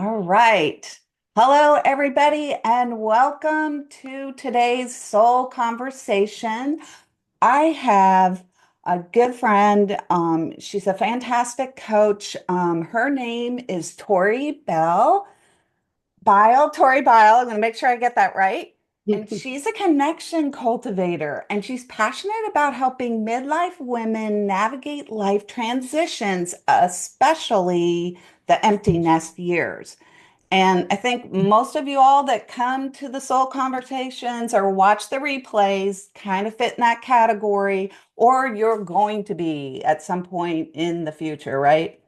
All right. Hello, everybody, and welcome to today's Soul Conversation. I have a good friend. She's a fantastic coach. Her name is Tori Beil. I'm going to make sure I get that right. And she's a connection cultivator, and she's passionate about helping midlife women navigate life transitions, especially the empty nest years. And I think most of you all that come to the soul conversations or watch the replays kind of fit in that category, or you're going to be at some point in the future, right?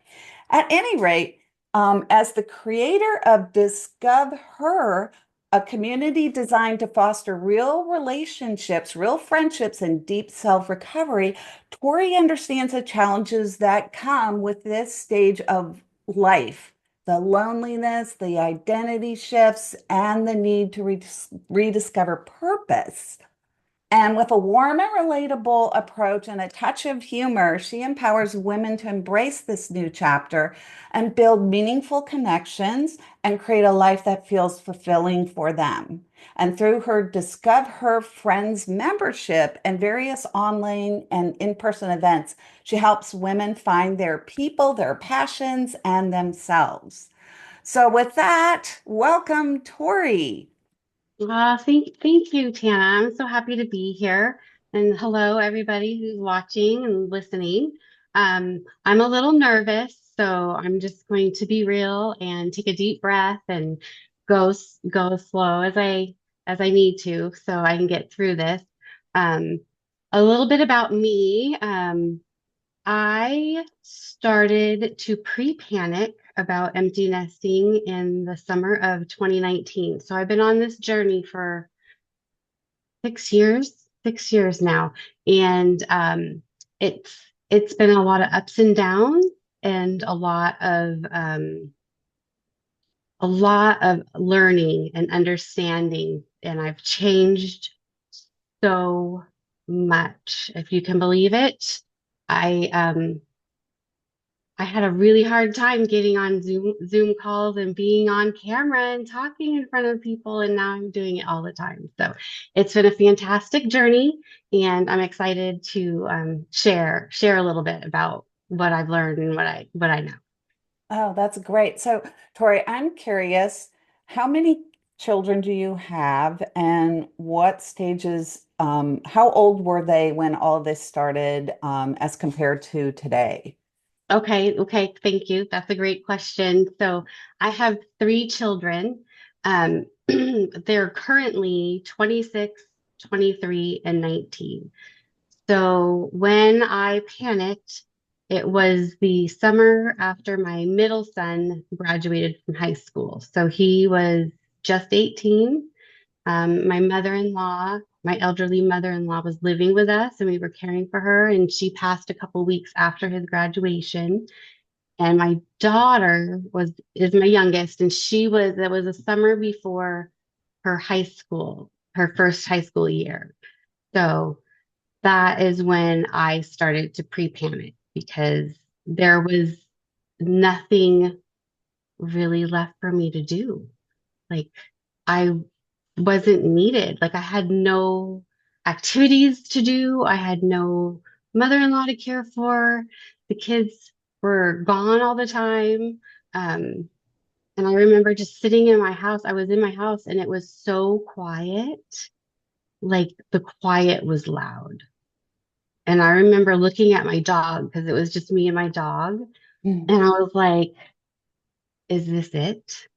At any rate, as the creator of DiscovHer, a community designed to foster real relationships, real friendships, and deep self-recovery, Tori understands the challenges that come with this stage of life, the loneliness, the identity shifts, and the need to rediscover purpose. And with a warm and relatable approach and a touch of humor, she empowers women to embrace this new chapter and build meaningful connections and create a life that feels fulfilling for them. And through her Discover Her Friends membership and various online and in-person events, she helps women find their people, their passions, and themselves. So with that, welcome, Tori. Thank you, Tana. I'm so happy to be here. And hello, everybody who's watching and listening. I'm a little nervous, so I'm just going to be real and take a deep breath and go slow as I need to, so I can get through this. Um, a little bit about me. I started to pre-panic about empty nesting in the summer of 2019. So I've been on this journey for 6 years now, and it's been a lot of ups and downs and a lot of learning and understanding, and I've changed so much, if you can believe it. I I had a really hard time getting on Zoom calls and being on camera and talking in front of people, and now I'm doing it all the time. So it's been a fantastic journey, and I'm excited to share a little bit about what I've learned and what I know. Oh, that's great. So, Tori, I'm curious, how many children do you have and what stages, how old were they when all of this started, as compared to today? Okay, thank you. That's a great question. So I have three children. They're currently 26, 23, and 19. So when I panicked, it was the summer after my middle son graduated from high school. So he was just 18. My mother-in-law, my elderly mother-in-law, was living with us and we were caring for her, and she passed a couple weeks after his graduation. And my daughter is my youngest, and that was a summer before her first high school year. So that is when I started to pre-panic because there was nothing really left for me to do. Like I wasn't needed. Like I had no activities to do. I had no mother-in-law to care for. The kids were gone all the time. Um, and I remember just sitting in my house. I was in my house and it was so quiet. Like the quiet was loud. And I remember looking at my dog because it was just me and my dog. Mm. And I was like, is this it?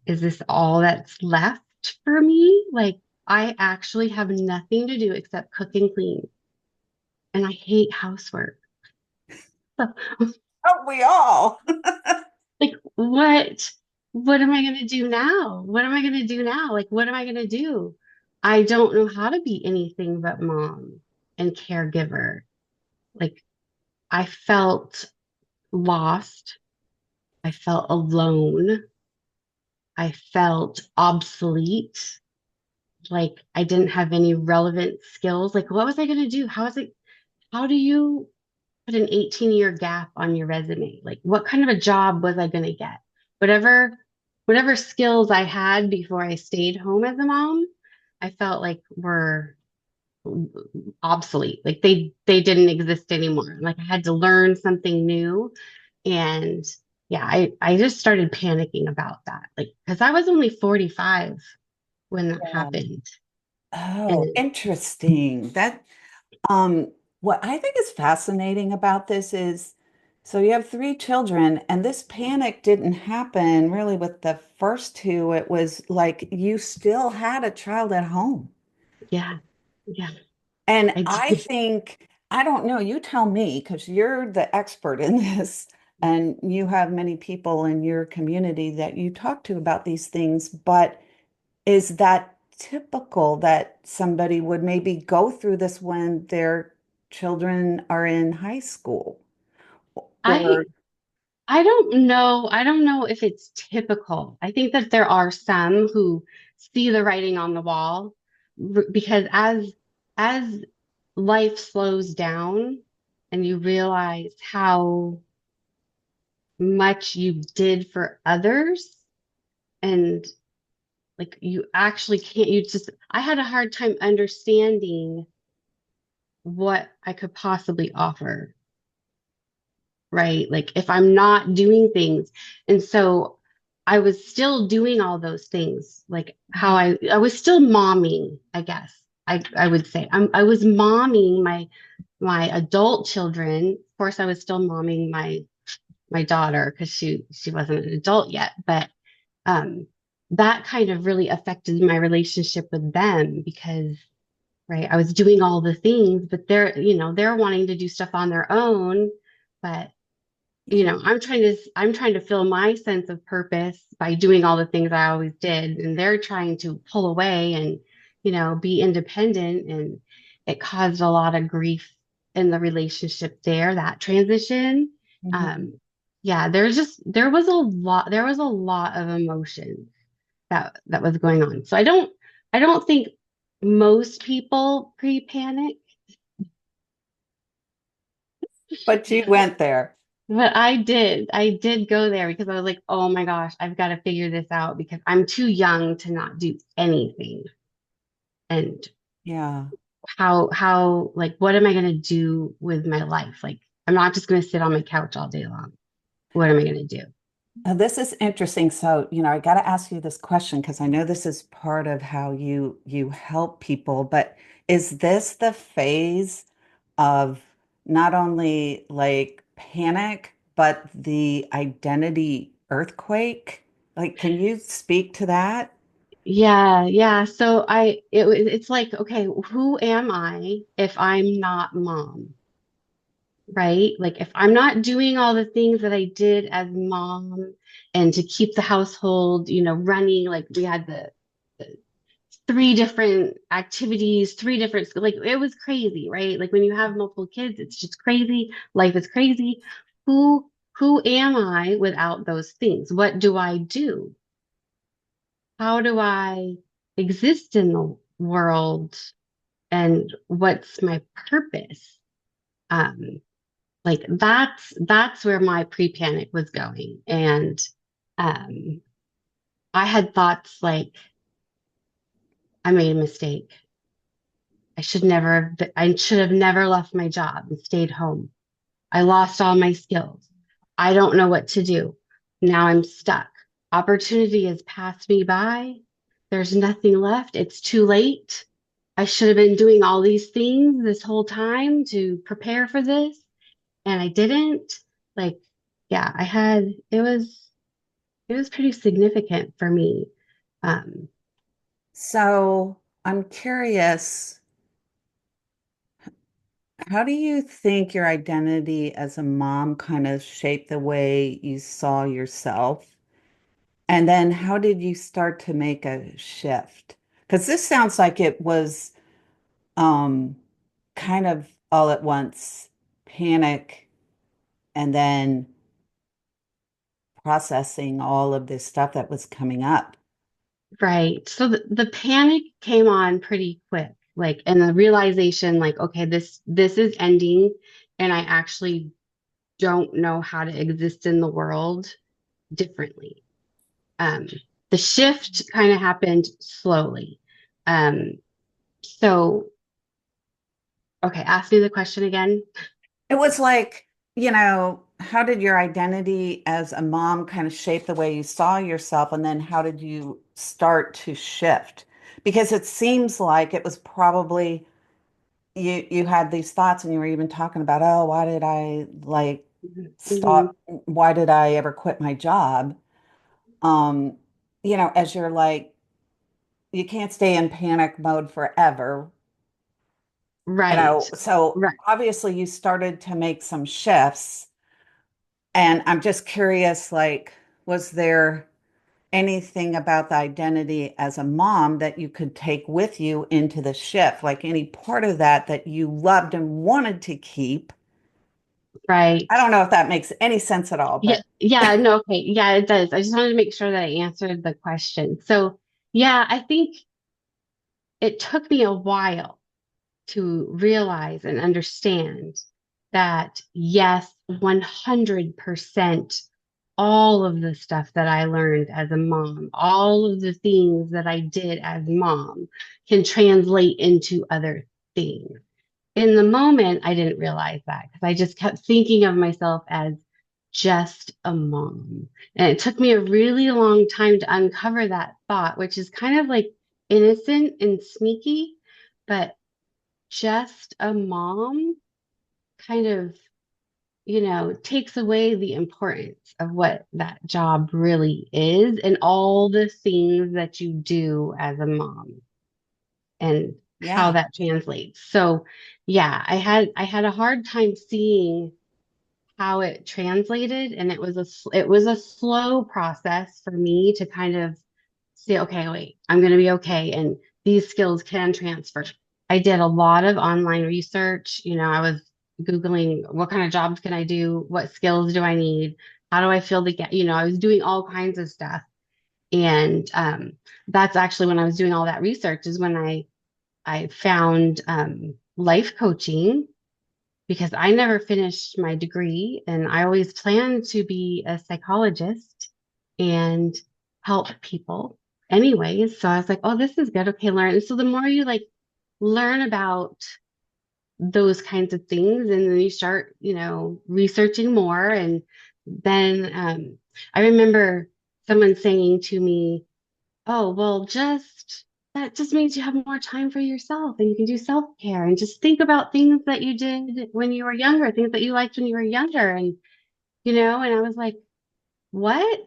Is this all that's left for me? Like, I actually have nothing to do except cook and clean. And I hate housework. Oh, we all. Like, what am I going to do now? What am I going to do now? Like, what am I going to do? I don't know how to be anything but mom and caregiver. Like, I felt lost. I felt alone. I felt obsolete. Like I didn't have any relevant skills. Like, what was I going to do? How do you put an 18-year gap on your resume? Like, what kind of a job was I going to get? whatever whatever skills I had before I stayed home as a mom, I felt like were obsolete. Like they didn't exist anymore. Like I had to learn something new. And yeah, I just started panicking about that. Like, because I was only 45 when that Yeah. happened. Oh, And interesting. Um, what I think is fascinating about this is, so you have three children, and this panic didn't happen really with the first two. It was like you still had a child at home. yeah, yeah, And I I did. think, I don't know, you tell me, because you're the expert in this, and you have many people in your community that you talk to about these things, but is that typical that somebody would maybe go through this when their children are in high school? I Or, I don't know. I don't know if it's typical. I think that there are some who see the writing on the wall because as life slows down and you realize how much you did for others and like you actually can't you just I had a hard time understanding what I could possibly offer, right? Like if I'm not doing things. And so I was still doing all those things, like how I was still momming, I guess. I would say I was momming my adult children. Of course, I was still momming my daughter because she wasn't an adult yet, but um that kind of really affected my relationship with them because right, I was doing all the things, but they're wanting to do stuff on their own, but yeah. I'm trying to fill my sense of purpose by doing all the things I always did, and they're trying to pull away and, be independent. And it caused a lot of grief in the relationship there, that transition. Mhm. Um, yeah, there was a lot of emotion that was going on. So I don't think most people pre-panic. But you went there. But I did go there because I was like, oh my gosh, I've got to figure this out because I'm too young to not do anything. And Yeah. like, what am I going to do with my life? Like, I'm not just going to sit on my couch all day long. What am I going to do? This is interesting. So, I got to ask you this question because I know this is part of how you help people, but is this the phase of not only like panic, but the identity earthquake? Like, can you speak to that? Yeah, yeah. So it's like, okay, who am I if I'm not mom? Right? Like if I'm not doing all the things that I did as mom and to keep the household, running, like we had the three different activities, three different, like it was crazy, right? Like when you have multiple kids, it's just crazy. Life is crazy. Who am I without those things? What do I do? How do I exist in the world? And what's my purpose? Um, Like that's where my pre-panic was going. And um I had thoughts like I made a mistake. I should have never left my job and stayed home. I lost all my skills. I don't know what to do. Now I'm stuck. Opportunity has passed me by. There's nothing left. It's too late. I should have been doing all these things this whole time to prepare for this, and I didn't. Like, yeah, it was pretty significant for me. Um, So, I'm curious, how do you think your identity as a mom kind of shaped the way you saw yourself? And then how did you start to make a shift? Because this sounds like it was um, kind of all at once, panic, and then processing all of this stuff that was coming up. right. So the panic came on pretty quick, like, and the realization, like, okay, this is ending, and I actually don't know how to exist in the world differently. Um, the shift kind of happened slowly. Um, so, okay, ask me the question again. It was like, how did your identity as a mom kind of shape the way you saw yourself? And then how did you start to shift? Because it seems like it was probably you had these thoughts and you were even talking about, oh, why did I like Mhm. stop? Why did I ever quit my job? Um, as you're like, you can't stay in panic mode forever, Right, so right, obviously you started to make some shifts. And I'm just curious, like, was there anything about the identity as a mom that you could take with you into the shift? Like any part of that that you loved and wanted to keep? I right. don't know if that makes any sense at all, Yeah, but yeah, no, okay. Yeah, it does. I just wanted to make sure that I answered the question. So, yeah, I think it took me a while to realize and understand that yes, 100% all of the stuff that I learned as a mom, all of the things that I did as mom can translate into other things. In the moment, I didn't realize that because I just kept thinking of myself as just a mom. And it took me a really long time to uncover that thought, which is kind of like innocent and sneaky, but just a mom kind of, takes away the importance of what that job really is and all the things that you do as a mom and how yeah. that translates. So, yeah, I had a hard time seeing how it translated, and it was a slow process for me to kind of say, okay, wait, I'm going to be okay, and these skills can transfer. I did a lot of online research. I was Googling what kind of jobs can I do, what skills do I need, how do I fill the gap. I was doing all kinds of stuff, and that's actually when I was doing all that research is when I found life coaching because I never finished my degree and I always planned to be a psychologist and help people anyways. So I was like, oh, this is good. Okay, learn. So the more you like learn about those kinds of things and then you start, researching more. And then I remember someone saying to me, oh, well, that just means you have more time for yourself and you can do self-care and just think about things that you did when you were younger, things that you liked when you were younger. And I was like, what?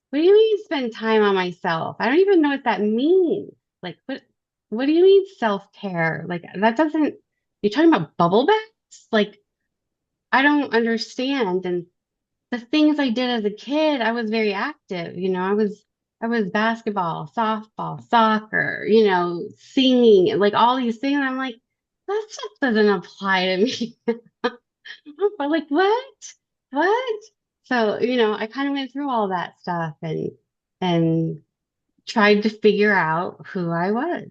What do you mean spend time on myself? I don't even know what that means. Like, what do you mean self-care? Like, that doesn't, you're talking about bubble baths? Like, I don't understand. And the things I did as a kid, I was very active. I was basketball, softball, soccer, singing, like all these things. I'm like, that stuff doesn't apply to me. But like, what? What? So, I kind of went through all that stuff and tried to figure out who I was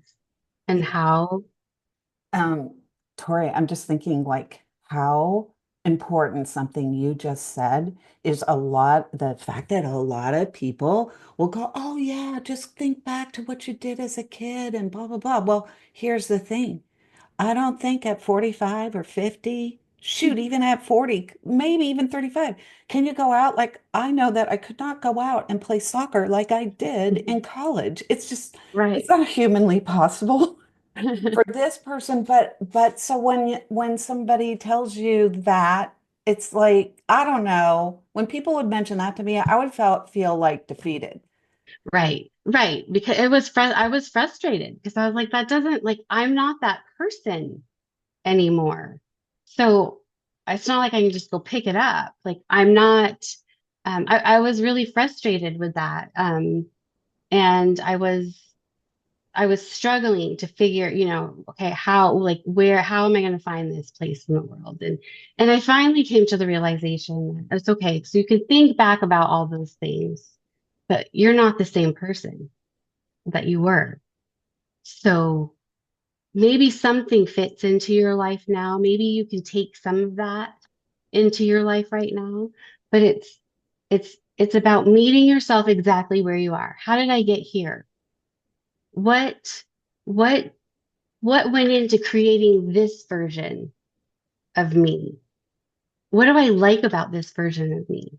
and Yeah. how. Um, Tori, I'm just thinking like how important something you just said is the fact that a lot of people will go, oh yeah, just think back to what you did as a kid and blah blah blah. Well, here's the thing. I don't think at 45 or 50, shoot, even at 40, maybe even 35, can you go out? Like I know that I could not go out and play soccer like I did in college. It's Right. not humanly possible for this person, but so when somebody tells you that, it's like, I don't know, when people would mention that to me, I would feel like defeated. Right, right. Because I was frustrated because I was like, that doesn't like I'm not that person anymore. So it's not like I can just go pick it up. Like I'm not. I was really frustrated with that, and I was struggling to figure, okay, how like where how am I going to find this place in the world? And I finally came to the realization that it's okay. So you can think back about all those things, but you're not the same person that you were. So maybe something fits into your life now. Maybe you can take some of that into your life right now, but it's It's about meeting yourself exactly where you are. How did I get here? What what what went into creating this version of me? What do I like about this version of me?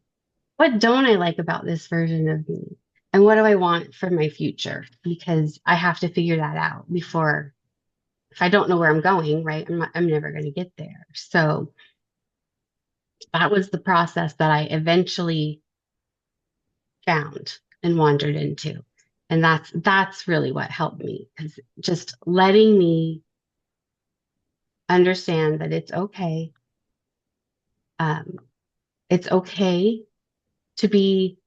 What don't I like about this version of me? And what do I want for my future? Because I have to figure that out before, if I don't know where I'm going, right, I'm never going to get there. So that was the process that I eventually found and wandered into. And that's really what helped me, because just letting me understand that it's okay. Um, it's okay to be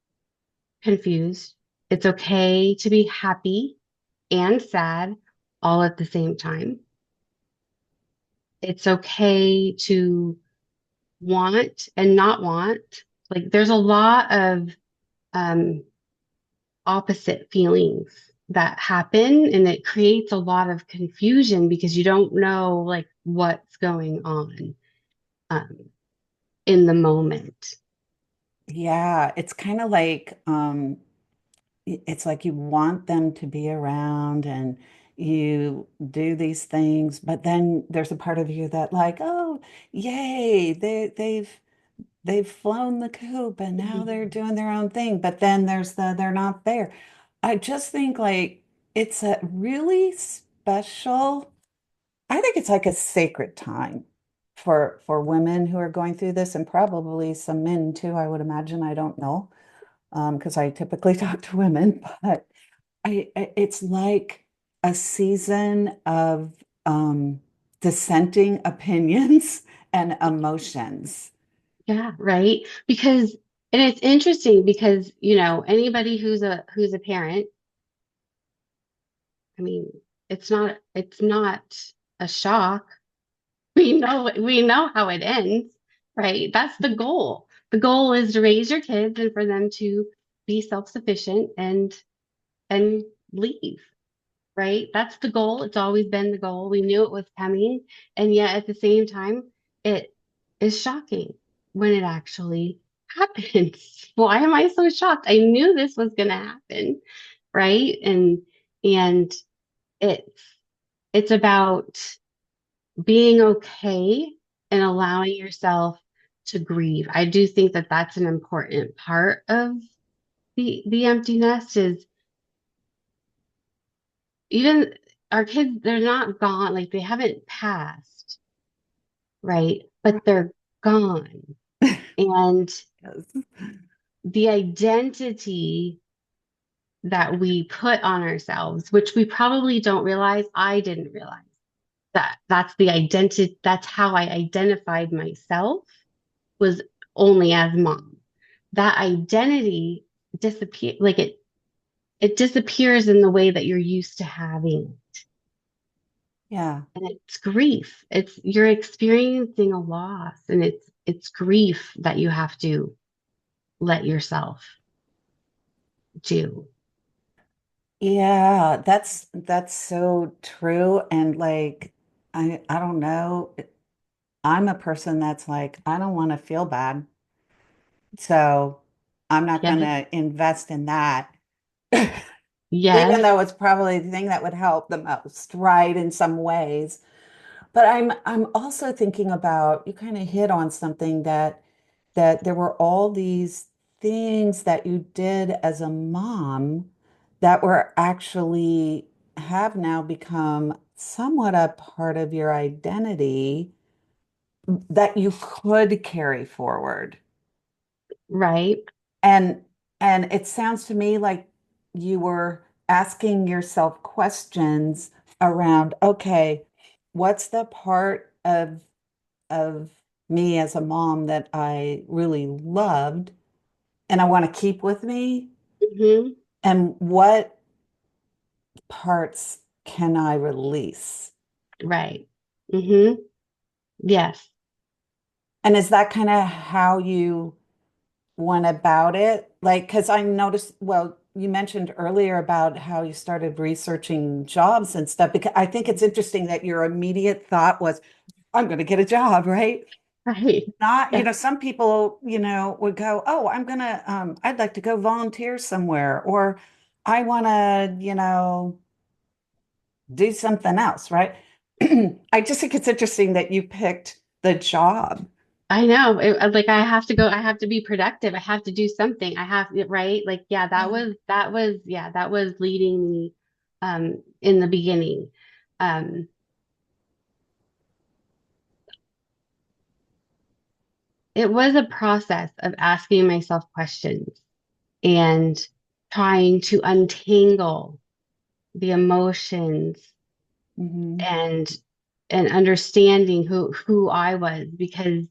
confused. It's okay to be happy and sad all at the same time. It's okay to want and not want. Like there's a lot of um, opposite feelings that happen, and it creates a lot of confusion because you don't know like what's going on um, in the moment. Yeah, it's kind of like it's like you want them to be around and you do these things, but then there's a part of you that like, oh, yay, they've flown the coop and now they're Mhm. doing their own thing. But then there's the they're not there. I just think like it's a really special, I think it's like a sacred time for women who are going through this and probably some men too, I would imagine. I don't know. Because I typically talk to women, but it's like a season of dissenting opinions and emotions. Yeah, right. Because, and it's interesting because, anybody who's a parent, I mean, it's not a shock. We know how it ends, right? That's the goal. The goal is to raise your kids and for them to be self-sufficient and leave, right? That's the goal. It's always been the goal. We knew it was coming, and yet at the same time, it is shocking when it actually happens. Why am I so shocked? I knew this was going to happen, right? And it's it's about being okay and allowing yourself to grieve. I do think that that's an important part of the empty nest is even our kids, they're not gone, like they haven't passed, right? But they're gone. And Yes. the identity that we put on ourselves, which we probably don't realize, I didn't realize that's the identity, that's how I identified myself was only as mom. That identity disappear like it disappears in the way that you're used to having. Yeah. And it's grief. It's you're experiencing a loss and it's grief that you have to let yourself do. Yeah, that's so true. And like I don't know. I'm a person that's like, I don't want to feel bad. So I'm not Yes. gonna invest in that. Even Yes. though it's probably the thing that would help the most, right, in some ways. But I'm also thinking about, you kind of hit on something that there were all these things that you did as a mom that were actually have now become somewhat a part of your identity that you could carry forward. Right. And and it sounds to me like you were asking yourself questions around, okay, what's the part of me as a mom that I really loved and I want to keep with me? Hmm. And what parts can I release? Right. Hmm. Yes. And is that kind of how you went about it? Like, because I noticed, well, you mentioned earlier about how you started researching jobs and stuff, because I think it's interesting that your immediate thought was, I'm going to get a job, right? Right. Not, Yeah. some people, would go, oh, I'd like to go volunteer somewhere, or I want to, do something else, right? I just think it's interesting that you picked the job. I know. Like I have to go, I have to be productive. I have to do something. I have, right? Like, yeah, that was leading me in the beginning. Um, it was a process of asking myself questions and trying to untangle the emotions Hmm. and understanding who I was because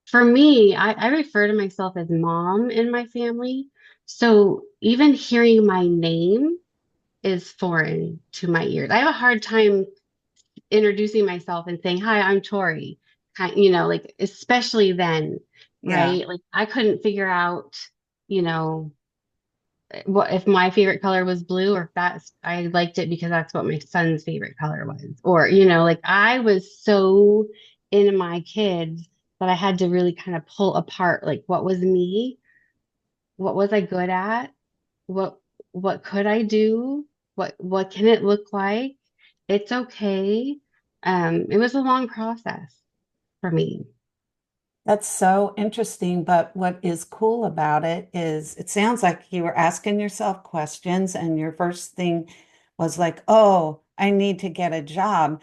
for me, I refer to myself as mom in my family. So even hearing my name is foreign to my ears. I have a hard time introducing myself and saying, "Hi, I'm Tori." Like especially then, Yeah, right? Like I couldn't figure out, you know, what if my favorite color was blue or if that's I liked it because that's what my son's favorite color was. Or, like I was so into my kids that I had to really kind of pull apart like what was me, what was I good at, what what could I do, what can it look like? It's okay. It was a long process for me. that's so interesting. But what is cool about it is it sounds like you were asking yourself questions, and your first thing was like, oh, I need to get a job.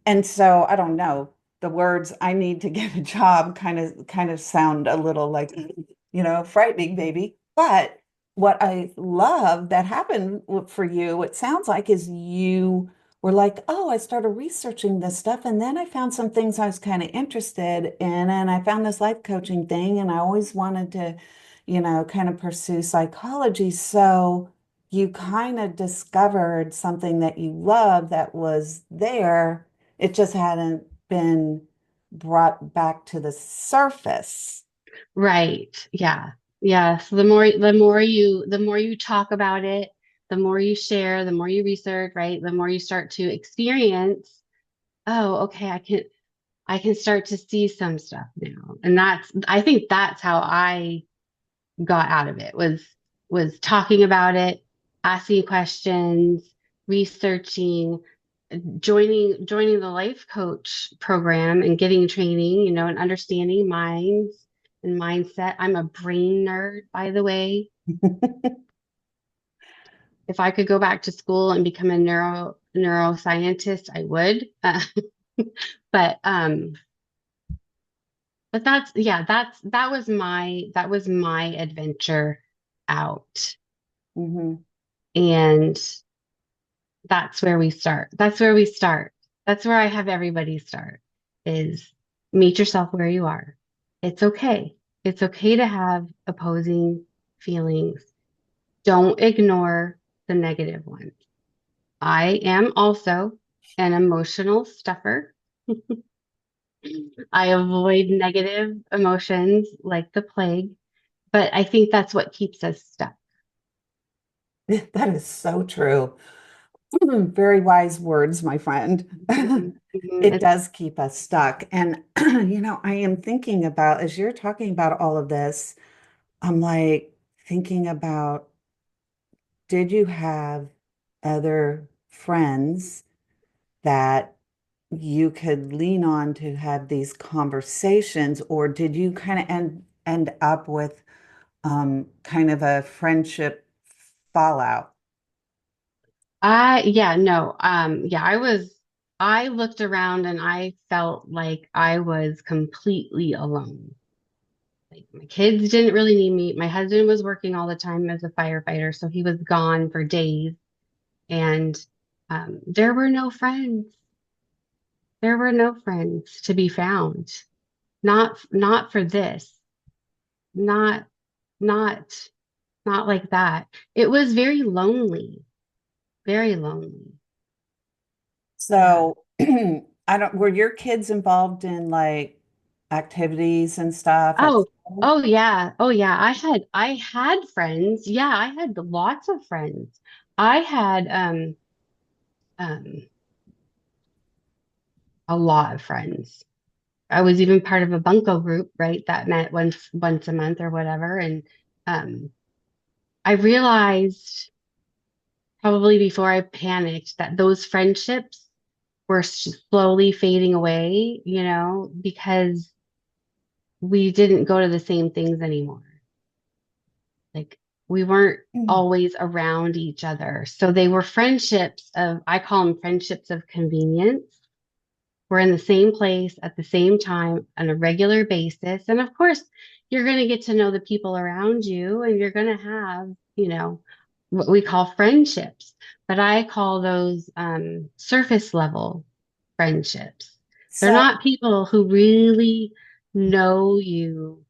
And so I don't know, the words I need to get a job kind of sound a little like, frightening maybe. But what I love that happened for you, it sounds like, is you were like, oh, I started researching this stuff, and then I found some things I was kind of interested in, and I found this life coaching thing, and I always wanted to, kind of pursue psychology. So you kind of discovered something that you love that was there. It just hadn't been brought back to the surface. Right. Yeah. Yeah. So the more you talk about it, the more you share, the more you research, right? The more you start to experience, oh, okay, I can start to see some stuff now. And I think that's how I got out of it was talking about it, asking questions, researching, joining the life coach program and getting training, and understanding minds and mindset. I'm a brain nerd, by the way. If I could go back to school and become a neuroscientist, I would. But that's yeah, that was my adventure out. Hmm. And that's where we start. That's where we start. That's where I have everybody start is meet yourself where you are. It's okay. It's okay to have opposing feelings. Don't ignore the negative ones. I am also an emotional stuffer. I avoid negative emotions like the plague, but I think that's what keeps us stuck. That is so true. Very wise words, my friend. Mhm, mhm. It does keep us stuck. And, I am thinking about, as you're talking about all of this, I'm like thinking about, did you have other friends that you could lean on to have these conversations, or did you kind of end up with kind of a friendship fallout? Yeah, no, yeah, I looked around and I felt like I was completely alone. Like my kids didn't really need me. My husband was working all the time as a firefighter, so he was gone for days, and there were no friends. There were no friends to be found. Not for this. Not not not like that. It was very lonely, very lonely. Yeah. So, were your kids involved in like activities and stuff at Oh, school? oh yeah. Oh yeah. I had friends. Yeah, I had lots of friends. I had um a lot of friends. I was even part of a bunco group, right, that met once a month or whatever. And um, I realized probably before I panicked that those friendships were slowly fading away, because we didn't go to the same things anymore. Like we weren't Mm. always around each other. So they were friendships of, I call them friendships of convenience. We're in the same place at the same time on a regular basis. And of course, you're going to get to know the people around you and you're going to have, what we call friendships. But I call those surface level friendships. They're So, not people who really know you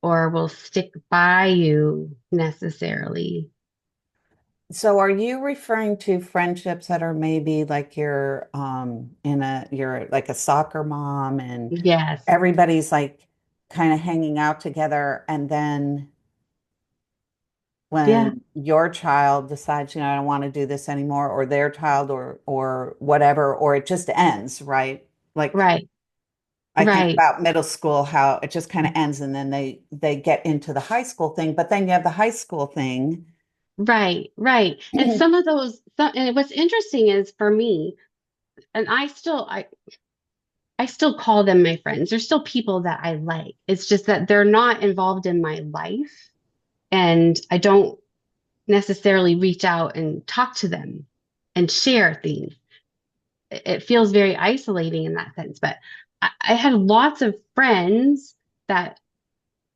or will stick by you necessarily. so are you referring to friendships that are maybe like you're like a soccer mom and Yes. everybody's like kind of hanging out together, and then Yeah. when your child decides, I don't want to do this anymore, or their child or whatever, or it just ends, right? Like Right. I think Right. about middle school, how it just kind of ends and then they get into the high school thing, but then you have the high school thing. Right. Right. And some of those, and what's interesting is for me, and I still call them my friends. They're still people that I like. It's just that they're not involved in my life, and I don't necessarily reach out and talk to them and share things. It feels very isolating in that sense. But I had lots of friends that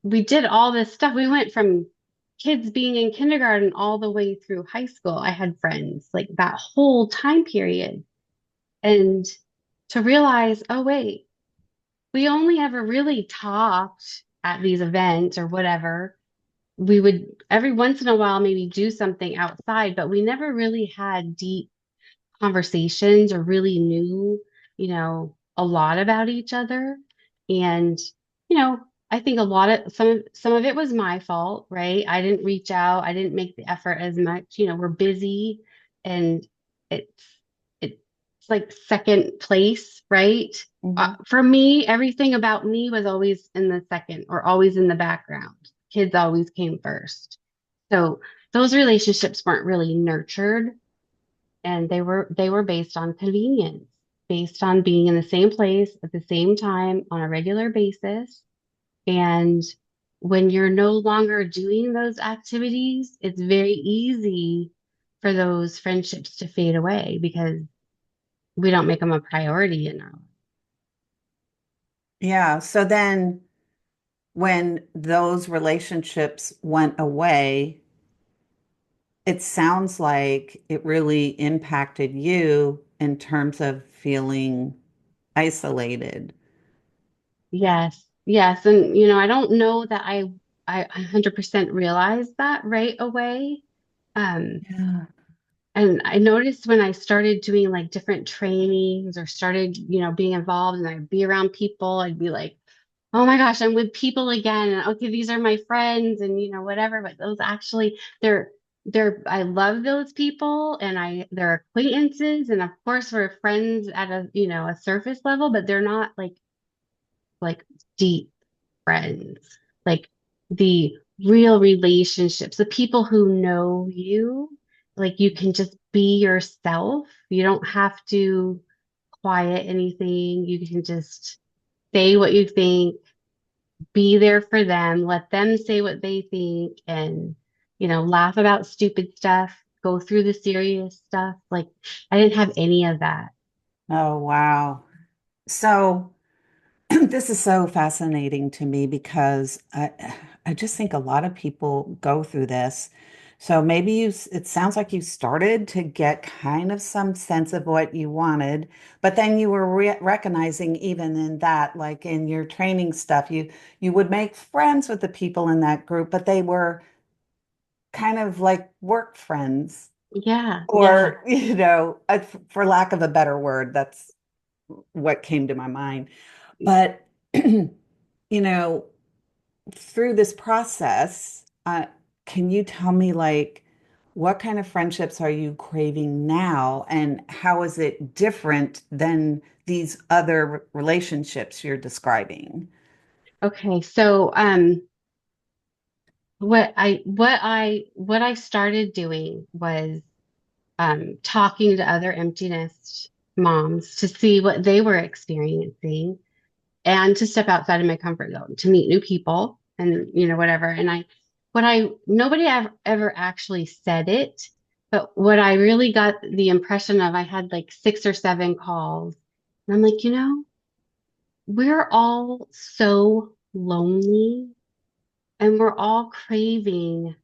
we did all this stuff. We went from kids being in kindergarten all the way through high school. I had friends like that whole time period. And to realize, oh, wait, we only ever really talked at these events or whatever. We would every once in a while maybe do something outside, but we never really had deep conversations or really knew, a lot about each other. And, you know, I think a lot of some of it was my fault, right? I didn't reach out, I didn't make the effort as much. We're busy and it's it's like second place, right? Mhm. For me, everything about me was always in the second or always in the background. Kids always came first. So those relationships weren't really nurtured and they were based on convenience, based on being in the same place at the same time on a regular basis. And when you're no longer doing those activities, it's very easy for those friendships to fade away because we don't make them a priority in our life. Yeah. So then when those relationships went away, it sounds like it really impacted you in terms of feeling isolated. Yes, yes. And I don't know that I 100% realized that right away. Um, Yeah. And I noticed when I started doing like different trainings or started, being involved and I'd be around people, I'd be like, oh my gosh, I'm with people again. And okay, these are my friends and whatever. But those actually I love those people and they're acquaintances. And of course we're friends at a surface level, but they're not like deep friends, like the real relationships, the people who know you, like you can just be yourself. You don't have to quiet anything. You can just say what you think, be there for them, let them say what they think, and, laugh about stupid stuff, go through the serious stuff. Like I didn't have any of that. Oh, wow. So this is so fascinating to me because I just think a lot of people go through this. So maybe it sounds like you started to get kind of some sense of what you wanted, but then you were recognizing even in that, like in your training stuff, you would make friends with the people in that group, but they were kind of like work friends, Yeah, yeah. or for lack of a better word, that's what came to my mind. But know, through this process, can you tell me like what kind of friendships are you craving now, and how is it different than these other relationships you're describing? Okay, so what I started doing was talking to other empty nest moms to see what they were experiencing and to step outside of my comfort zone to meet new people and whatever. And nobody ever actually said it, but what I really got the impression of, I had like 6 or 7 calls, and I'm like, we're all so lonely and we're all craving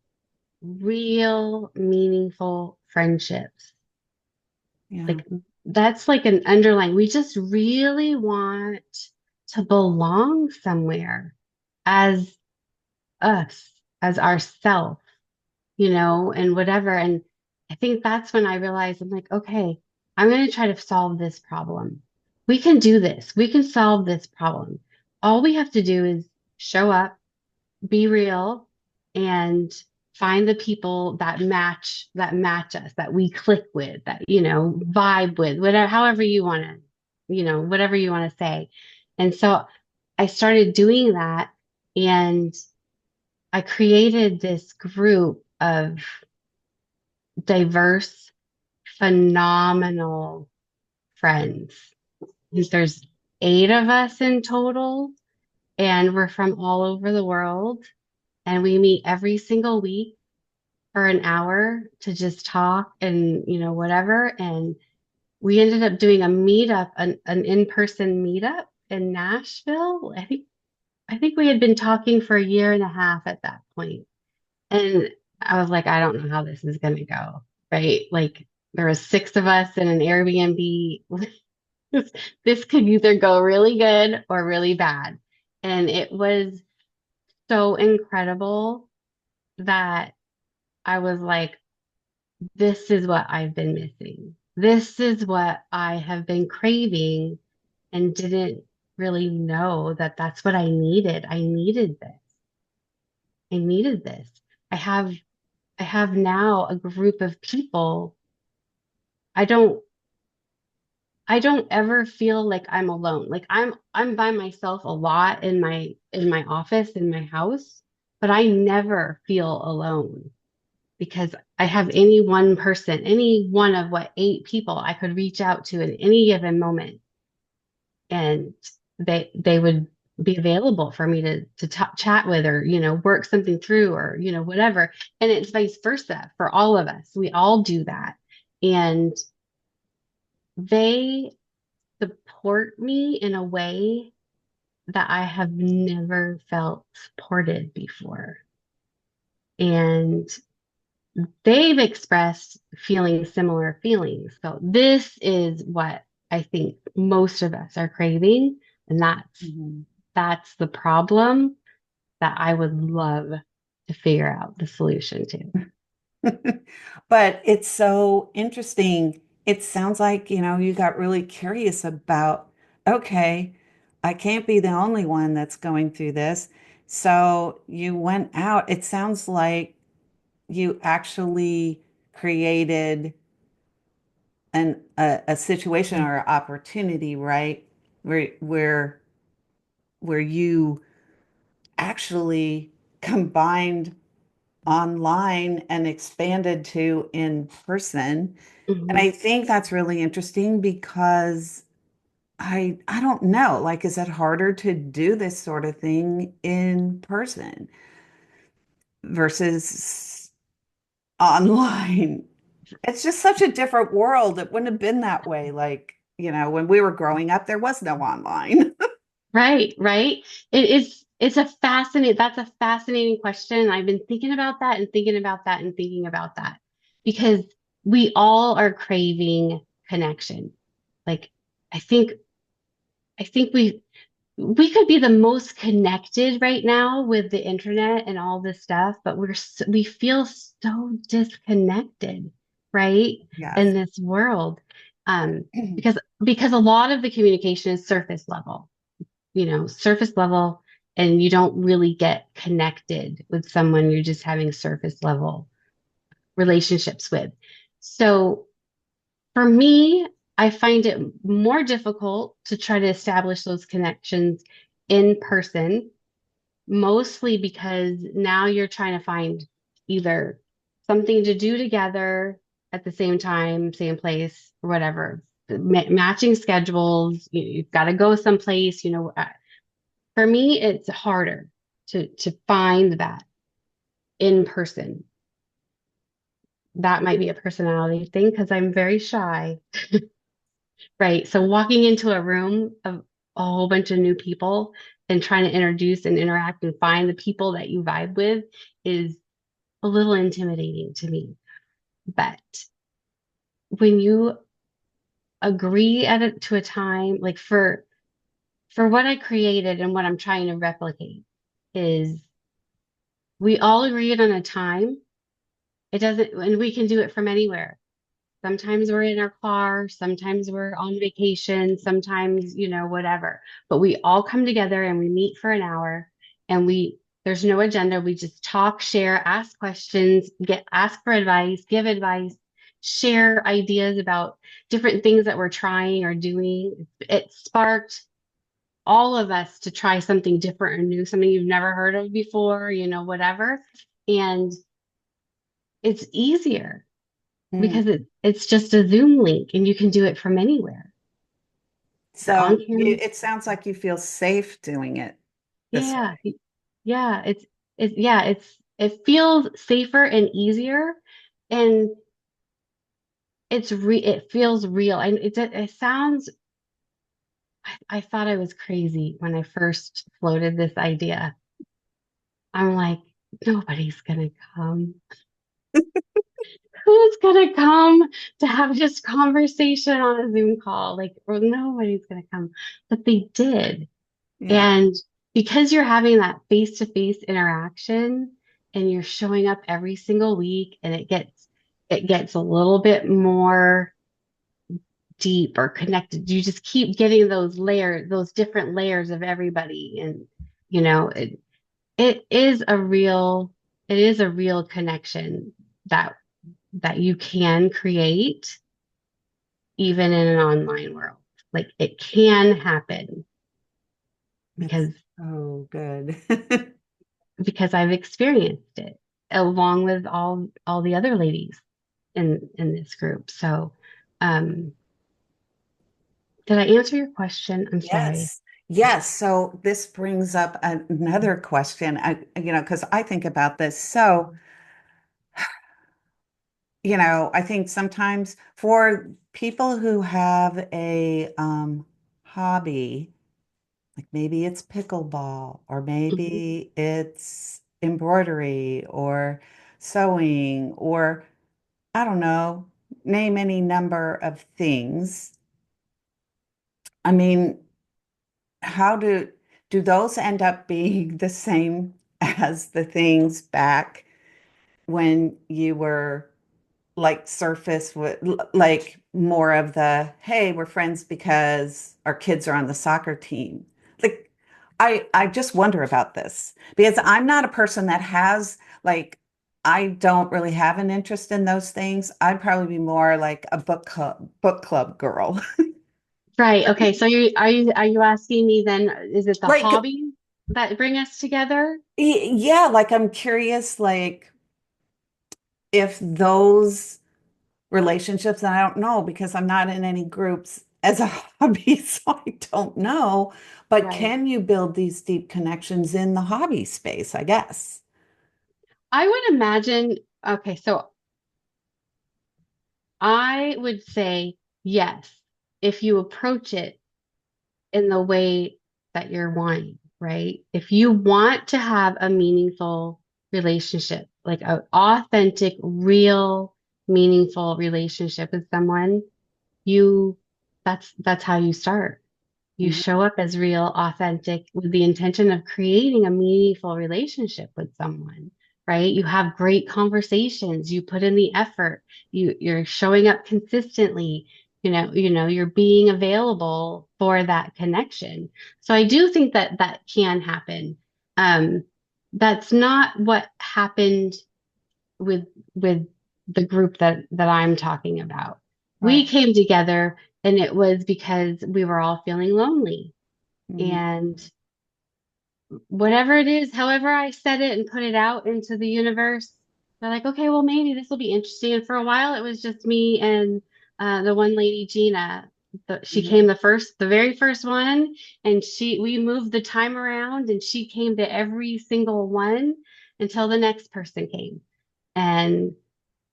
real, meaningful friendships. Yeah. Like that's like an underlying, we just really want to belong somewhere as us, as ourself, and whatever. And I think that's when I realized I'm like, okay, I'm going to try to solve this problem. We can do this. We can solve this problem. All we have to do is show up, be real, and find the people that match us, that we click with, that vibe with, whatever, however you want to, whatever you want to say. And so I started doing that, and I created this group of diverse, phenomenal friends. There's 8 of us in total, and we're from all over the world. And we meet every single week for an hour to just talk and, whatever. And we ended up doing a meetup, an in-person meetup in Nashville. I think we had been talking for a year and a half at that point. And I was like, I don't know how this is going to go, right? Like there was 6 of us in an Airbnb. This, this could either go really good or really bad. And it was so incredible that I was like, this is what I've been missing. This is what I have been craving and didn't really know that that's what I needed. I needed this. I needed this. I have I have now a group of people. I don't I don't ever feel like I'm alone. Like I'm by myself a lot in my office, in my house, but I never feel alone because I have any one person, any one of 8 people I could reach out to at any given moment, and they would be available for me to chat with, or work something through, or whatever. And it's vice versa for all of us. We all do that, and they support me in a way that I have never felt supported before. And they've expressed feeling similar feelings. So this is what I think most of us are craving, and that's Mhm. that's the problem that I would love to figure out the solution to. But it's so interesting. It sounds like, you got really curious about, okay, I can't be the only one that's going through this. So you went out. It sounds like you actually created a situation or opportunity, right? Where you actually combined online and expanded to in person. And Mhm. I think that's really interesting because I don't know, like, is it harder to do this sort of thing in person versus online? It's just such a different world. It wouldn't have been that way. Like, when we were growing up, there was no online. Right, right. That's a fascinating question. And I've been thinking about that and thinking about that and thinking about that because we all are craving connection. Like I think I think we could be the most connected right now with the internet and all this stuff, but we feel so disconnected, right? In Yes. this world. Um, because a lot of the communication is surface level, and you don't really get connected with someone you're just having surface level relationships with. So for me, I find it more difficult to try to establish those connections in person, mostly because now you're trying to find either something to do together at the same time, same place, or whatever. Matching schedules, you've got to go someplace, for me, it's harder to find that in person. That might be a personality thing because I'm very shy, right? So walking into a room of a whole bunch of new people and trying to introduce and interact and find the people that you vibe with is a little intimidating to me. But when you agree to a time, like for what I created and what I'm trying to replicate is we all agreed on a time. It doesn't, and we can do it from anywhere. Sometimes we're in our car, sometimes we're on vacation, sometimes, whatever. But we all come together and we meet for an hour and there's no agenda. We just talk, share, ask questions, ask for advice, give advice, share ideas about different things that we're trying or doing. It sparked all of us to try something different or new, something you've never heard of before, whatever. And it's easier Hmm. because it's just a Zoom link and you can do it from anywhere. The on So camera, it sounds like you feel safe doing it this yeah, way. yeah, it feels safer and easier, and it feels real. And it sounds. I thought I was crazy when I first floated this idea. I'm like, nobody's gonna come. Who's gonna come to have this conversation on a Zoom call? Like, well, nobody's gonna come, but they did. Yeah. And because you're having that face-to-face interaction and you're showing up every single week and it gets a little bit more deep or connected. You just keep getting those different layers of everybody. And it it is a real it is a real connection that that you can create even in an online world. Like it can happen That's because so good. because I've experienced it along with all the other ladies in this group. So, um, did I answer your question? I'm sorry. Yes. Yes. So this brings up another question. Because I think about this. So, I think sometimes for people who have a hobby, like maybe it's pickleball, or Mhm. maybe it's embroidery or sewing, or I don't know, name any number of things. I mean, how do those end up being the same as the things back when you were like surface with like more of the, hey, we're friends because our kids are on the soccer team? Like I just wonder about this because I'm not a person that has like, I don't really have an interest in those things. I'd probably be more like a book club girl. Right. Okay. So are you asking me then, is it the Like, hobby that bring us together? yeah, like I'm curious, like if those relationships, and I don't know because I'm not in any groups as a hobby, so I don't know, but Right. can you build these deep connections in the hobby space, I guess? I would imagine, okay, so I would say yes, if you approach it in the way that you're wanting, right? If you want to have a meaningful relationship, like an authentic, real, meaningful relationship with someone, you that's how you start. You Mhm. show up as real, authentic with the intention of creating a meaningful relationship with someone, right? You have great conversations, you put in the effort, you're showing up consistently, you're being available for that connection. So I do think that that can happen. Um, that's not what happened with with the group that I'm talking about. We Right. came together. And it was because we were all feeling lonely. Mm. And whatever it is, however I said it and put it out into the universe, they're like, okay, well, maybe this will be interesting. And for a while, it was just me and the one lady, Gina. She came Mhm. the very first one, and we moved the time around, and she came to every single one until the next person came. And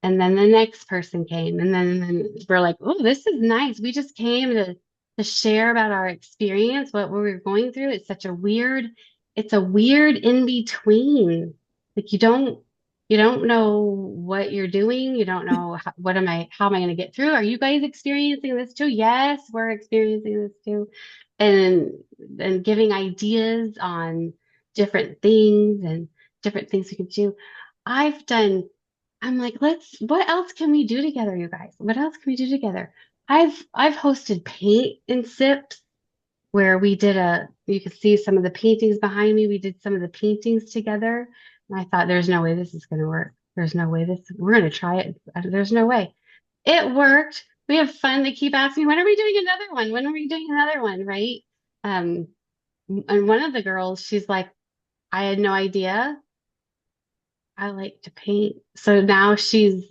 and then the next person came, and then we're like, oh, this is nice. We just came to share about our experience, what we were going through. It's a weird in between. Like you don't know what you're doing. You don't know how am I going to get through? Are you guys experiencing this too? Yes, we're experiencing this too. And and giving ideas on different things and different things we can do. I've done I'm like, what else can we do together, you guys? What else can we do together? I've hosted paint and sips where you could see some of the paintings behind me. We did some of the paintings together. And I thought, there's no way this is going to work. There's no way we're going to try it. There's no way. It worked. We have fun. They keep asking, when are we doing another one? When are we doing another one? Right? Um, and one of the girls, she's like, I had no idea. I like to paint. So now she's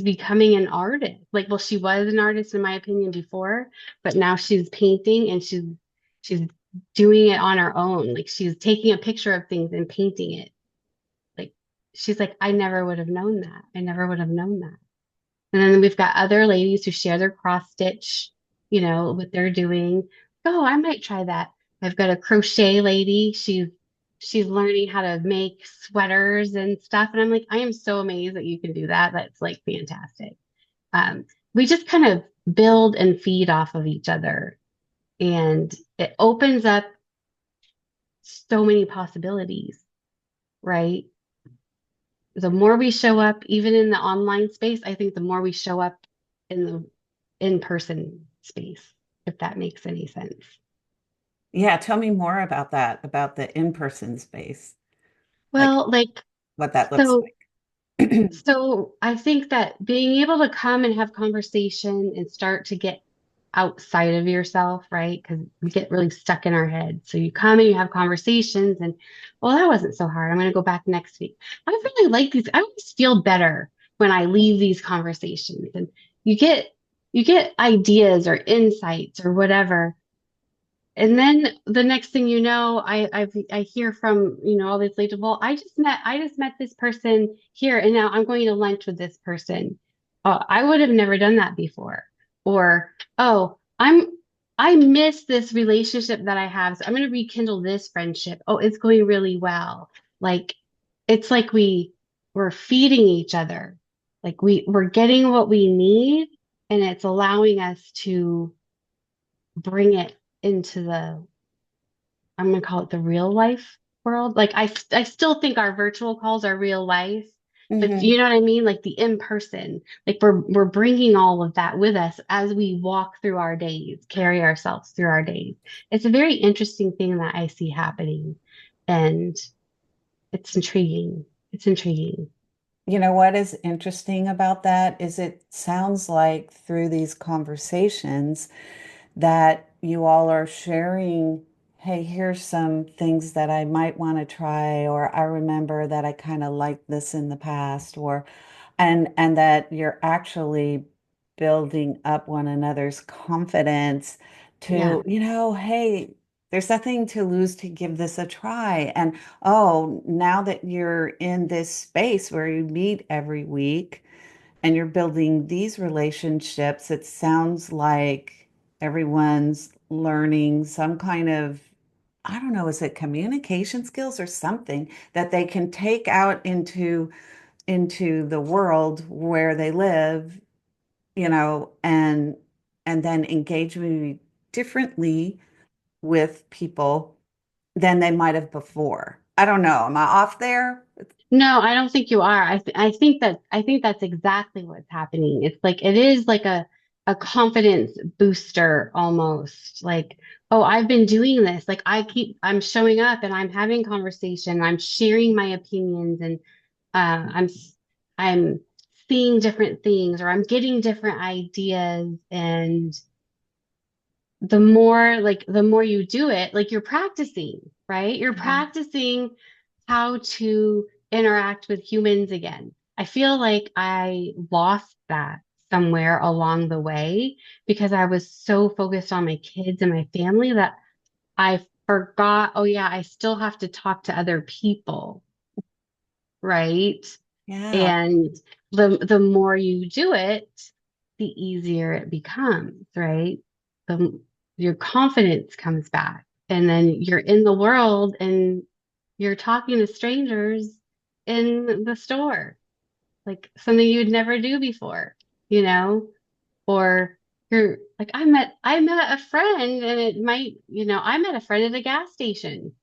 becoming an artist. Like, well, she was an artist in my opinion before, but now she's painting and she's doing it on her own. Like she's taking a picture of things and painting it. Like she's like, I never would have known that. I never would have known that. And then we've got other ladies who share their cross stitch, what they're doing. Oh, I might try that. I've got a crochet lady. She's learning how to make sweaters and stuff. And I'm like, I am so amazed that you can do that. That's like fantastic. We just kind of build and feed off of each other. And it opens up so many possibilities, right? The more we show up, even in the online space, I think the more we show up in the in-person space, if that makes any sense. Yeah, tell me more about that, about the in-person space, like Well, like, what that looks so, like. so I think that being able to come and have conversation and start to get outside of yourself, right? Because we get really stuck in our head. So you come and you have conversations and, well, that wasn't so hard. I'm going to go back next week. I really like these. I always feel better when I leave these conversations and you get you get ideas or insights or whatever. And then the next thing you know, I hear from, all these late, well, I just met this person here and now I'm going to lunch with this person. I would have never done that before. Or, oh, I miss this relationship that I have. So I'm going to rekindle this friendship. Oh, it's going really well. Like it's like we're feeding each other. Like we're getting what we need and it's allowing us to bring it into I'm gonna call it the real life world. Like I still think our virtual calls are real life, but Hmm. you know what I mean? Like the in person, like we're bringing all of that with us as we walk through our days, carry ourselves through our days. It's a very interesting thing that I see happening, and it's intriguing. It's intriguing. You know what is interesting about that is it sounds like through these conversations that you all are sharing, hey, here's some things that I might want to try, or I remember that I kind of liked this in the past, or and that you're actually building up one another's confidence Yeah. to, hey, there's nothing to lose to give this a try. And oh, now that you're in this space where you meet every week, and you're building these relationships, it sounds like everyone's learning some kind of, I don't know, is it communication skills or something that they can take out into the world where they live, and then engage maybe differently with people than they might have before. I don't know. Am I off there? No, I don't think you are. I think that's exactly what's happening. It's like it is like a confidence booster almost. Like, oh, I've been doing this. Like I'm showing up and I'm having conversation. I'm sharing my opinions and I'm seeing different things or I'm getting different ideas and the more you do it, like you're practicing, right? You're Yeah. practicing how to interact with humans again. I feel like I lost that somewhere along the way because I was so focused on my kids and my family that I forgot, oh yeah, I still have to talk to other people, right? Yeah. And the more you do it, the easier it becomes, right? The your confidence comes back, and then you're in the world and you're talking to strangers in the store, like something you'd never do before, you know? Or you're like, I met a friend and it might, I met a friend at a gas station.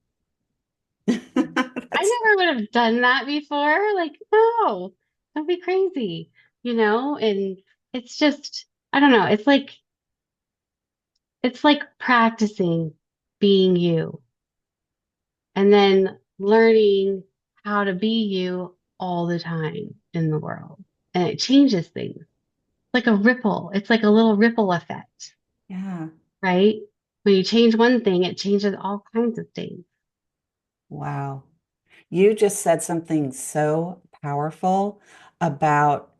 I That's, never would have done that before. Like, no, don't be crazy, And it's just, I don't know. It's like practicing being you and then learning how to be you all the time in the world. And it changes things. Like a ripple. It's like a little ripple effect, yeah. right? When you change one thing, it changes all kinds of things. Wow. You just said something so powerful about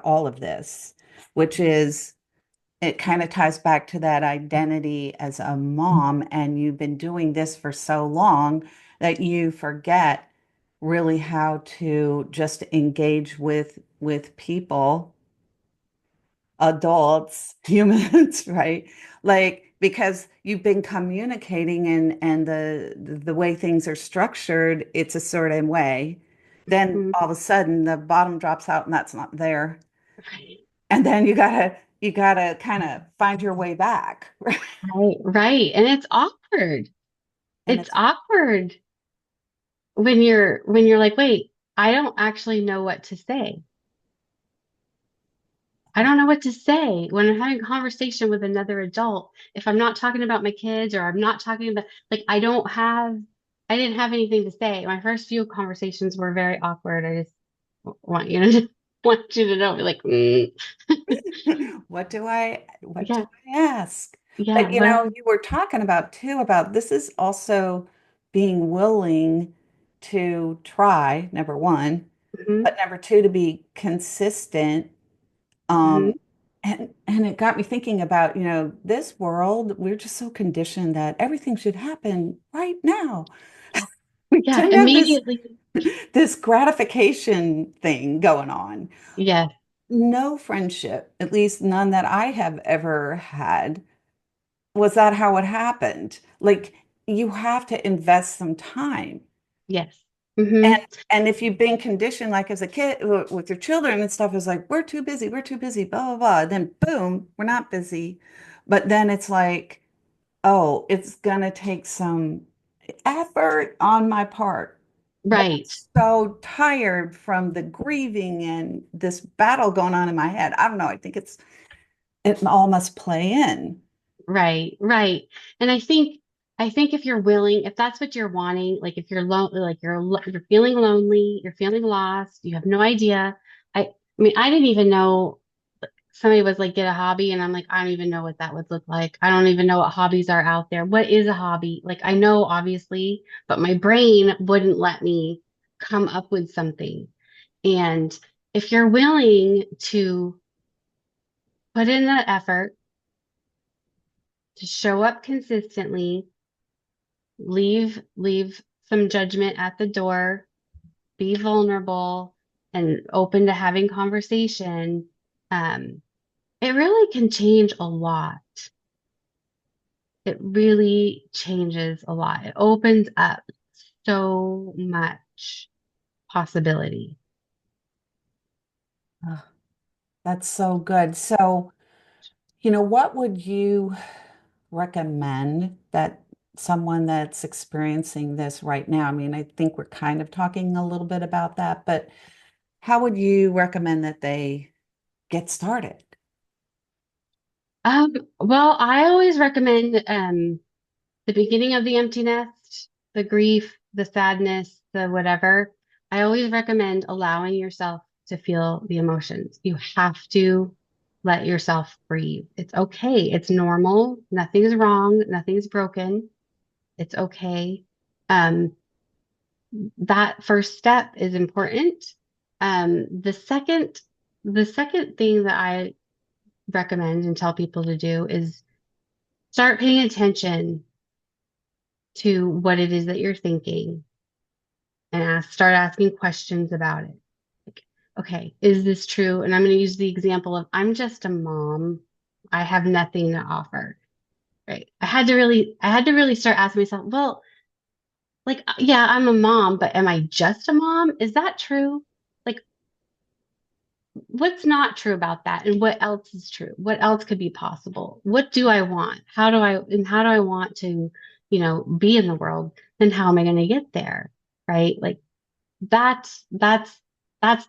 all of this, which is it kind of ties back to that identity as a mom, and you've been doing this for so long that you forget really how to just engage with people, adults, humans, right? Like because you've been communicating and the way things are structured, it's a certain way. Then Mhm. all of a sudden the bottom drops out and that's not there. Right. And then you gotta kind of find your way back. Right. Right. And it's awkward. And It's it's awkward when you're like, wait, I don't actually know what to say. I don't know what to say when I'm having a conversation with another adult. If I'm not talking about my kids or I'm not talking about like I didn't have anything to say. My first few conversations were very awkward. I just want you to want you to know, like, what do yeah, I ask? yeah, But what? you were talking about too about this is also being willing to try, number one, Hmm. but number two, to be consistent. Hmm. Um, and it got me thinking about, this world, we're just so conditioned that everything should happen right now. We Yeah, tend to have immediately. this gratification thing going on. Yes, No friendship, at least none that I have ever had, was that how it happened. Like you have to invest some time. yes. And Hmm. and if you've been conditioned like as a kid with your children and stuff, is like, we're too busy, blah, blah, blah. Then boom, we're not busy. But then it's like, oh, it's gonna take some effort on my part. But I'm Right, so tired from the grieving and this battle going on in my head. I don't know. I think it all must play in. right, right. And I think if you're willing, if that's what you're wanting, like if you're lonely, like you're feeling lonely, you're feeling lost, you have no idea. I mean, I didn't even know somebody was like, get a hobby, and I'm like, I don't even know what that would look like. I don't even know what hobbies are out there. What is a hobby? Like I know obviously, but my brain wouldn't let me come up with something. And if you're willing to put in that effort to show up consistently, leave some judgment at the door, be vulnerable and open to having conversation, um, it really can change a lot. It really changes a lot. It opens up so much possibility. Oh, that's so good. So, what would you recommend that someone that's experiencing this right now? I mean, I think we're kind of talking a little bit about that, but how would you recommend that they get started? Well, I always recommend the beginning of the empty nest, the grief, the sadness, the whatever. I always recommend allowing yourself to feel the emotions. You have to. let yourself breathe. It's okay. It's normal. Nothing's wrong. Nothing's broken. It's okay. Um, that first step is important. The second thing that I recommend and tell people to do is start paying attention to what it is that you're thinking and start asking questions about it. Like, okay, is this true? And I'm going to use the example of I'm just a mom. I have nothing to offer. Right. I had to really start asking myself, well, like, yeah, I'm a mom, but am I just a mom? Is that true? Like, what's not true about that? And what else is true? What else could be possible? What do I want? How do I want to, be in the world? And how am I going to get there? Right? Like that's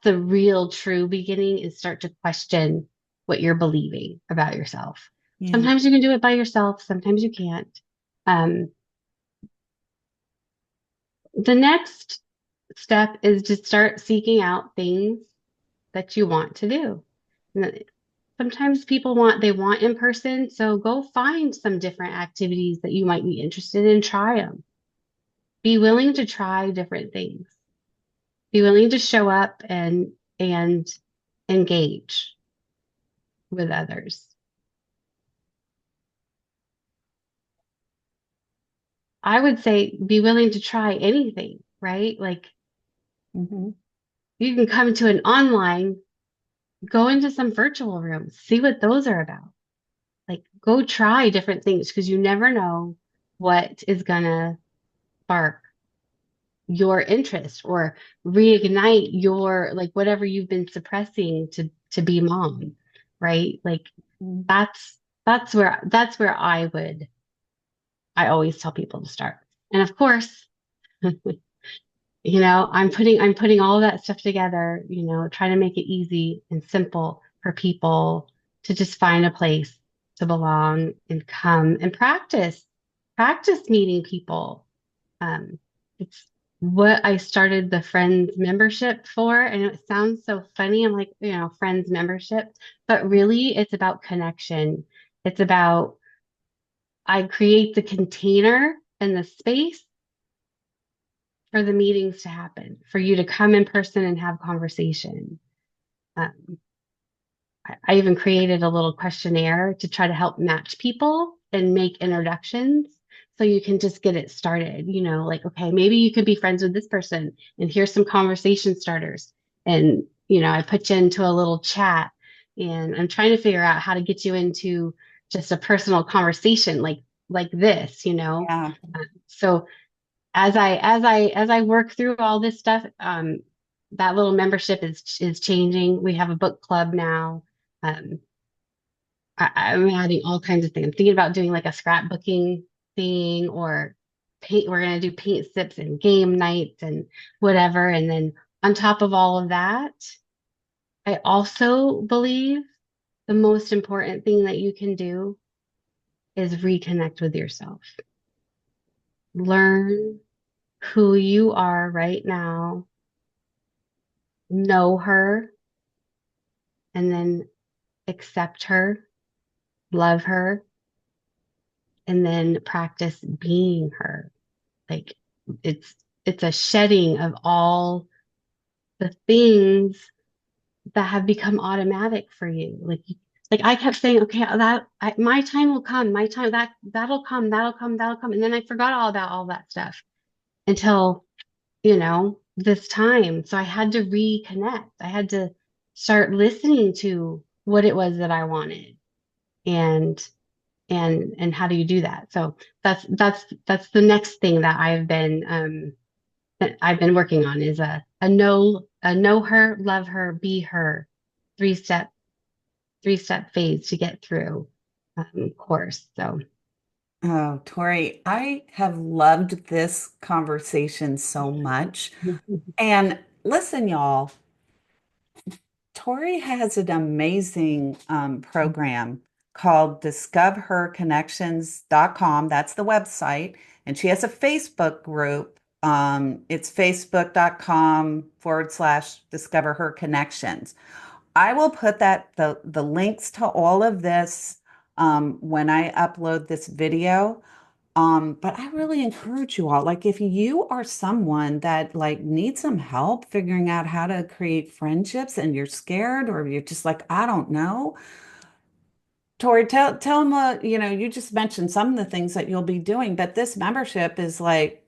the real true beginning is start to question what you're believing about yourself. Yeah. Sometimes you can do it by yourself, sometimes you can't. Um, the next step is to start seeking out things that you want to do. And sometimes they want in person, so go find some different activities that you might be interested in, try them. Be willing to try different things. Be willing to show up and engage with others. I would say be willing to try anything, right? Like Hmm. you can come to an online, go into some virtual rooms, see what those are about. Like go try different things because you never know what is gonna spark your interest or reignite your like whatever you've been suppressing to be mom, right? Like that's that's where I always tell people to start. And of course, I'm putting all of that stuff together, trying to make it easy and simple for people to just find a place to belong and come and practice meeting people. It's what I started the Friends membership for. And it sounds so funny. I'm like, Friends membership, but really it's about connection. It's about I create the container and the space for the meetings to happen, for you to come in person and have conversation. Um, I even created a little questionnaire to try to help match people and make introductions so you can just get it started. Like, okay, maybe you could be friends with this person and here's some conversation starters. And, I put you into a little chat and I'm trying to figure out how to get you into just a personal conversation like this, Yeah. So as I work through all this stuff, that little membership is changing. We have a book club now. Um, I'm adding all kinds of things. I'm thinking about doing like a scrapbooking thing or paint. We're gonna do paint sips and game nights and whatever. And then on top of all of that, I also believe the most important thing that you can do is reconnect with yourself. Learn who you are right now, know her, and then accept her, love her, and then practice being her. Like it's it's a shedding of all the things that have become automatic for you. Like I kept saying, okay, my time will come, my time that'll come, that'll come, and then I forgot all about all that stuff until this time. So I had to reconnect. I had to start listening to what it was that I wanted and and how do you do that? So that's the next thing that I've been working on is a know her, love her, be her, three step three step phase to get through course. So Oh, Tori, I have loved this conversation so much. And listen, y'all, Tori has an amazing program called DiscovHerConnections.com. That's the website. And she has a Facebook group. It's facebook.com/Discover Her Connections. I will put the links to all of this when I upload this video. But I really encourage you all, like if you are someone that like needs some help figuring out how to create friendships and you're scared or you're just like, I don't know. Tori, tell them, you just mentioned some of the things that you'll be doing, but this membership is like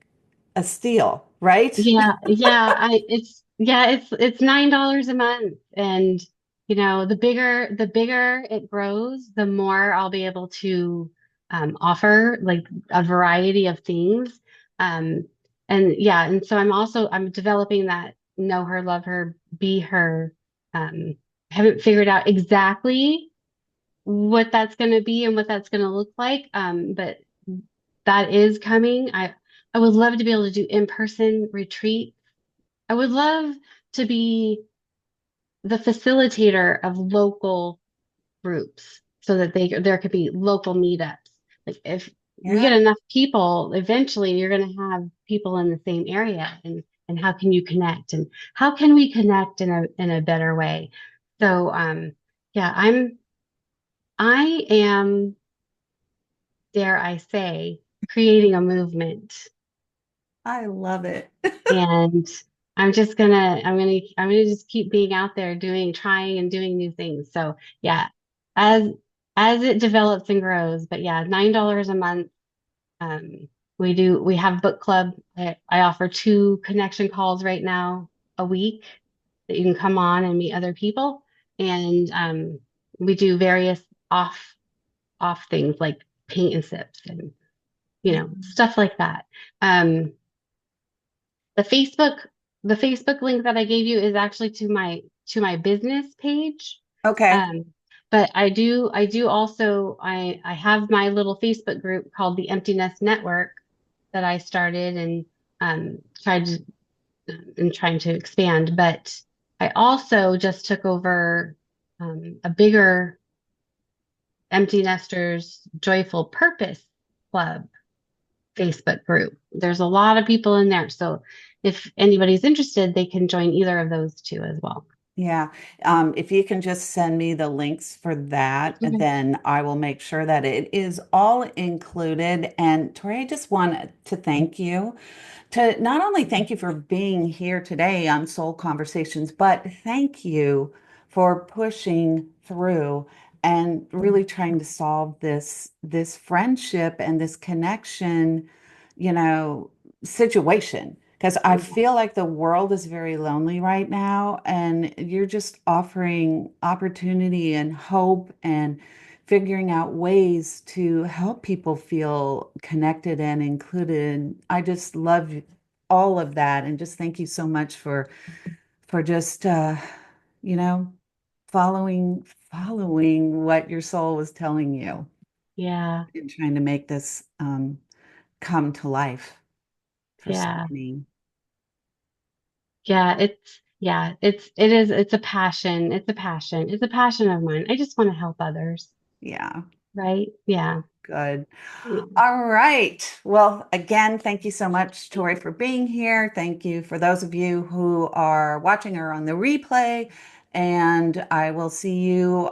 a steal, right? It's $9 a month. And the bigger it grows, the more I'll be able to offer like a variety of things. Um and so I'm developing that know her, love her, be her. I haven't figured out exactly what that's going to be and what that's going to look like. But that is coming. I would love to be able to do in-person retreat. I would love to be the facilitator of local groups so that there could be local meetups. Like if we get Yeah. enough people, eventually you're going to have people in the same area, and how can you connect, and how can we connect in a better way? So yeah, I am, dare I say, creating a movement. I love it. And I'm gonna just keep being out there trying and doing new things. So yeah, as as it develops and grows, but yeah, $9 a month. Um, we have book club. I offer 2 connection calls right now a week that you can come on and meet other people. And we do various off off things like paint and sips and Yeah. stuff like that. Um, The Facebook, the Facebook link that I gave you is actually to my business page. Okay. Um, but I do also I have my little Facebook group called the Empty Nest Network that I started and tried to and trying to expand. But I also just took over a bigger Empty Nesters Joyful Purpose Club Facebook group. There's a lot of people in there. So if anybody's interested, they can join either of those two as well. Yeah. If you can just send me the links for that, Okay. then I will make sure that it is all included. And Tori, I just want to thank you to not only thank you for being here today on Soul Conversations, but thank you for pushing through and really trying to solve this friendship and this connection, you know, situation. Because I feel like the world is very lonely right now, and you're just offering opportunity and hope and figuring out ways to help people feel connected and included. I just love all of that, and just thank you so much for just you know following what your soul was telling you Yeah, and trying to make this come to life for so yeah, many. it's a passion. It's a passion. It's a passion of mine. I just want to help others, Yeah, right? Yeah. good. Yeah. All right. Well, again, thank you so much, Tori, for being here. Thank you for those of you who are watching or on the replay. And I will see you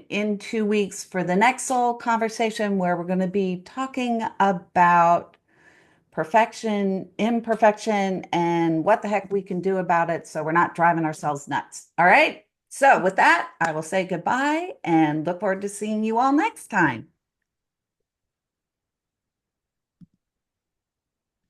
in 2 weeks for the next soul conversation where we're going to be talking about perfection, imperfection, and what the heck we can do about it so we're not driving ourselves nuts. All right. So, with that, I will say goodbye and look forward to seeing you all next time.